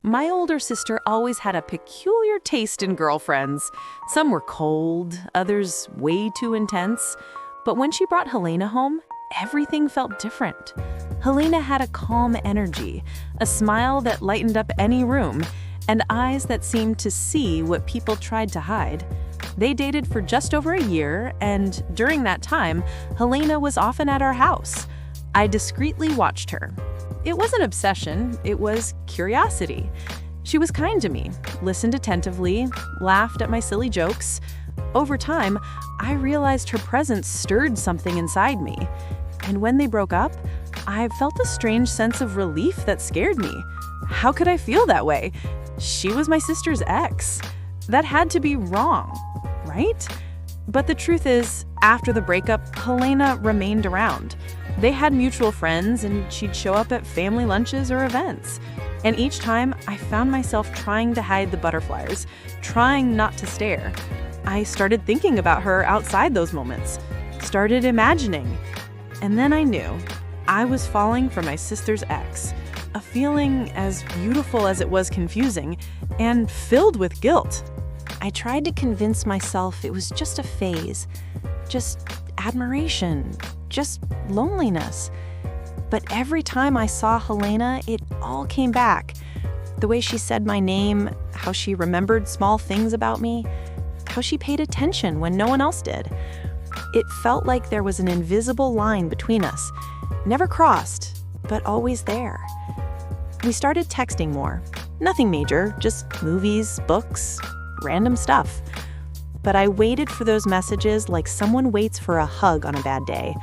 My older sister always had a peculiar taste in girlfriends. Some were cold, others way too intense. But when she brought Helena home, everything felt different. Helena had a calm energy, a smile that lightened up any room, and eyes that seemed to see what people tried to hide. They dated for just over a year, and during that time, Helena was often at our house. I discreetly watched her. It wasn't obsession, it was curiosity. She was kind to me, listened attentively, laughed at my silly jokes. Over time, I realized her presence stirred something inside me. And when they broke up, I felt a strange sense of relief that scared me. How could I feel that way? She was my sister's ex. That had to be wrong, right? But the truth is, after the breakup, Helena remained around. They had mutual friends, and she'd show up at family lunches or events. And each time, I found myself trying to hide the butterflies, trying not to stare. I started thinking about her outside those moments, started imagining. And then I knew I was falling for my sister's ex, a feeling as beautiful as it was confusing and filled with guilt. I tried to convince myself it was just a phase, just admiration, just loneliness. But every time I saw Helena, it all came back. The way she said my name, how she remembered small things about me, how she paid attention when no one else did. It felt like there was an invisible line between us, never crossed, but always there. We started texting more. Nothing major, just movies, books, random stuff. But I waited for those messages like someone waits for a hug on a bad day.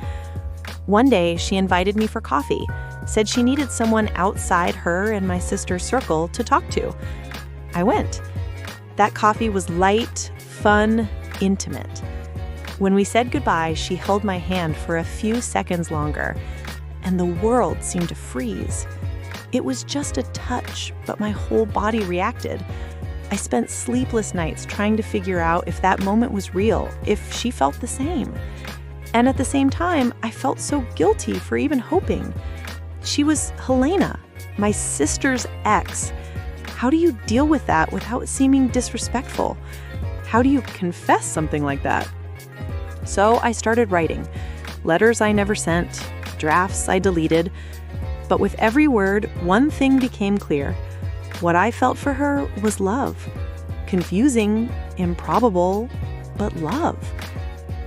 One day, she invited me for coffee, said she needed someone outside her and my sister's circle to talk to. I went. That coffee was light, fun, intimate. When we said goodbye, she held my hand for a few seconds longer, and the world seemed to freeze. It was just a touch, but my whole body reacted. I spent sleepless nights trying to figure out if that moment was real, if she felt the same. And at the same time, I felt so guilty for even hoping. She was Helena, my sister's ex. How do you deal with that without seeming disrespectful? How do you confess something like that? So I started writing. Letters I never sent, drafts I deleted. But with every word, one thing became clear. What I felt for her was love. Confusing, improbable, but love.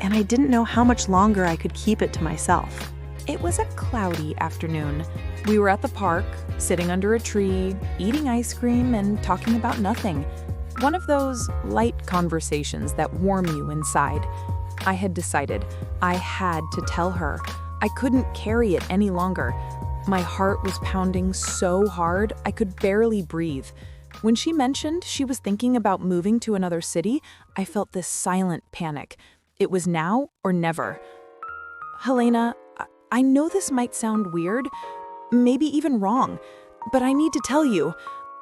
And I didn't know how much longer I could keep it to myself. It was a cloudy afternoon. We were at the park, sitting under a tree, eating ice cream and talking about nothing. One of those light conversations that warm you inside. I had decided I had to tell her. I couldn't carry it any longer. My heart was pounding so hard I could barely breathe. When she mentioned she was thinking about moving to another city, I felt this silent panic. It was now or never. Helena, I know this might sound weird, maybe even wrong, but I need to tell you,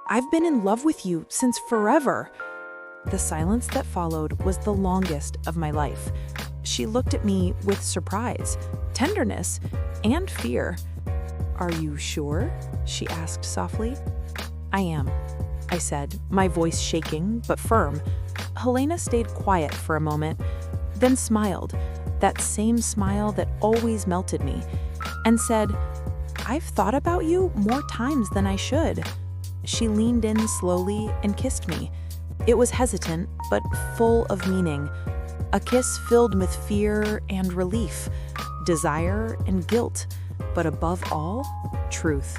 I've been in love with you since forever. The silence that followed was the longest of my life. She looked at me with surprise, tenderness, and fear. "Are you sure?" she asked softly. "I am," I said, my voice shaking but firm. Helena stayed quiet for a moment, then smiled, that same smile that always melted me, and said, "I've thought about you more times than I should." She leaned in slowly and kissed me. It was hesitant, but full of meaning. A kiss filled with fear and relief, desire and guilt, but above all, truth.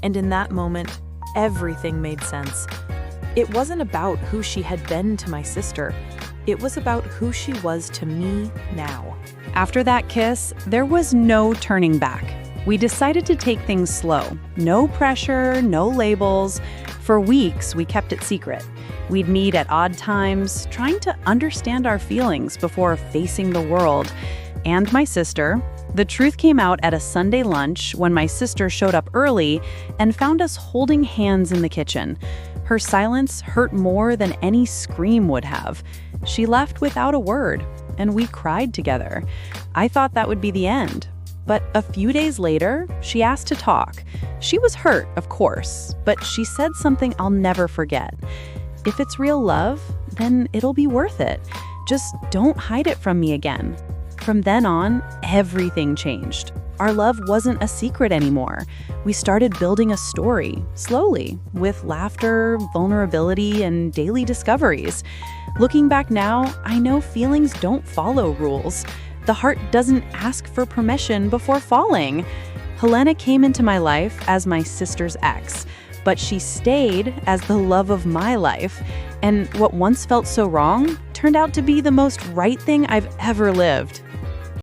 And in that moment, everything made sense. It wasn't about who she had been to my sister. It was about who she was to me now. After that kiss, there was no turning back. We decided to take things slow. No pressure, no labels. For weeks, we kept it secret. We'd meet at odd times, trying to understand our feelings before facing the world. And my sister. The truth came out at a Sunday lunch when my sister showed up early and found us holding hands in the kitchen. Her silence hurt more than any scream would have. She left without a word, and we cried together. I thought that would be the end. But a few days later, she asked to talk. She was hurt, of course, but she said something I'll never forget. If it's real love, then it'll be worth it. Just don't hide it from me again. From then on, everything changed. Our love wasn't a secret anymore. We started building a story, slowly, with laughter, vulnerability, and daily discoveries. Looking back now, I know feelings don't follow rules. The heart doesn't ask for permission before falling. Helena came into my life as my sister's ex, but she stayed as the love of my life. And what once felt so wrong turned out to be the most right thing I've ever lived.